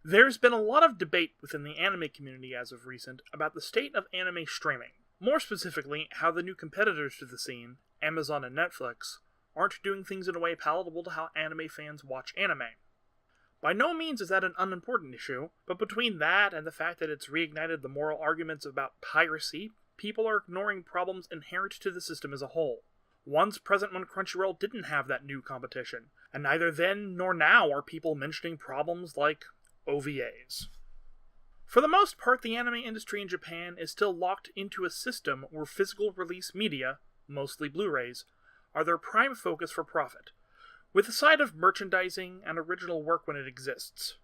There's been a lot of debate within the anime community as of recent about the state of anime streaming. More specifically, how the new competitors to the scene, Amazon and Netflix, aren't doing things in a way palatable to how anime fans watch anime. By no means is that an unimportant issue, but between that and the fact that it's reignited the moral arguments about piracy, people are ignoring problems inherent to the system as a whole. Once present when Crunchyroll didn't have that new competition, and neither then nor now are people mentioning problems like OVAs. For the most part, the anime industry in Japan is still locked into a system where physical release media, mostly Blu-rays, are their prime focus for profit, with a side of merchandising and original work when it exists.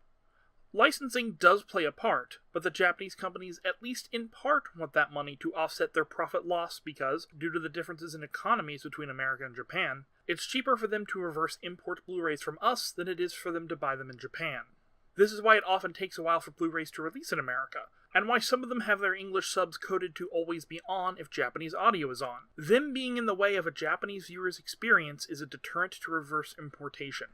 Licensing does play a part, but the Japanese companies at least in part want that money to offset their profit loss because, due to the differences in economies between America and Japan, it's cheaper for them to reverse import Blu-rays from us than it is for them to buy them in Japan. This is why it often takes a while for Blu-rays to release in America, and why some of them have their English subs coded to always be on if Japanese audio is on. Them being in the way of a Japanese viewer's experience is a deterrent to reverse importation.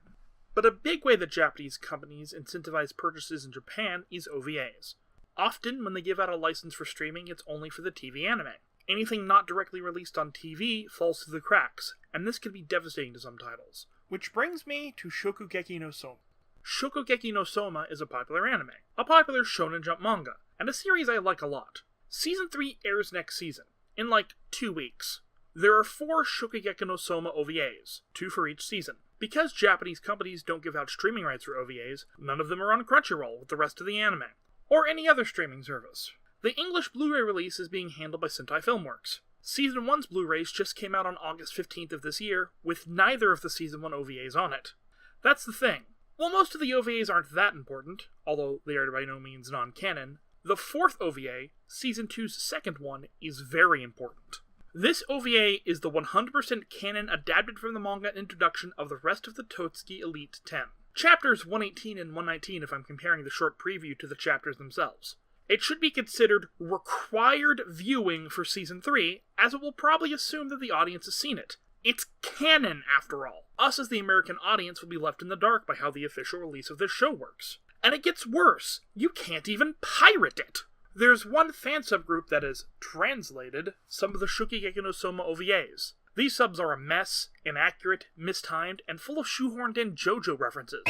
But a big way that Japanese companies incentivize purchases in Japan is OVAs. Often, when they give out a license for streaming, it's only for the TV anime. Anything not directly released on TV falls through the cracks, and this can be devastating to some titles. Which brings me to Shokugeki no Soma. Shokugeki no Soma is a popular anime, a popular Shonen Jump manga, and a series I like a lot. Season 3 airs next season, in like 2 weeks. There are 4 Shokugeki no Soma OVAs, 2 for each season. Because Japanese companies don't give out streaming rights for OVAs, none of them are on Crunchyroll with the rest of the anime, or any other streaming service. The English Blu-ray release is being handled by Sentai Filmworks. Season 1's Blu-rays just came out on August 15th of this year, with neither of the Season 1 OVAs on it. That's the thing. While most of the OVAs aren't that important, although they are by no means non-canon, the 4th OVA, Season 2's second one, is very important. This OVA is the 100% canon adapted from the manga introduction of the rest of the Totsuki Elite 10. Chapters 118 and 119 if I'm comparing the short preview to the chapters themselves. It should be considered required viewing for Season 3, as it will probably assume that the audience has seen it. It's canon, after all. Us as the American audience will be left in the dark by how the official release of this show works. And it gets worse. You can't even pirate it. There's one fan subgroup that has translated some of the Shokugeki no Soma OVAs. These subs are a mess, inaccurate, mistimed, and full of shoehorned in JoJo references.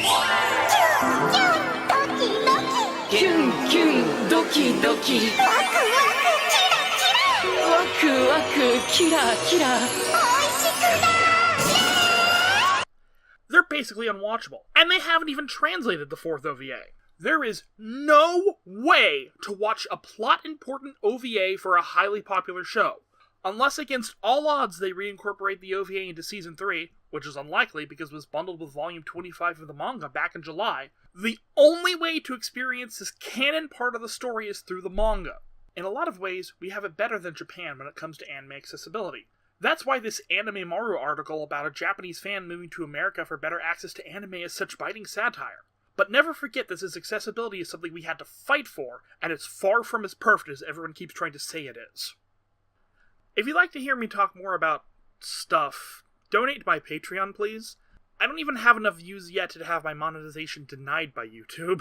Kyun, kyun, doki, doki. Waku, waku, kira, kira. They're basically unwatchable, and they haven't even translated the 4th OVA. There is no way to watch a plot-important OVA for a highly popular show, unless against all odds they reincorporate the OVA into Season 3, which is unlikely because it was bundled with Volume 25 of the manga back in July. The only way to experience this canon part of the story is through the manga. In a lot of ways, we have it better than Japan when it comes to anime accessibility. That's why this Anime Maru article about a Japanese fan moving to America for better access to anime is such biting satire. But never forget that this accessibility is something we had to fight for, and it's far from as perfect as everyone keeps trying to say it is. If you'd like to hear me talk more about stuff, donate to my Patreon, please. I don't even have enough views yet to have my monetization denied by YouTube.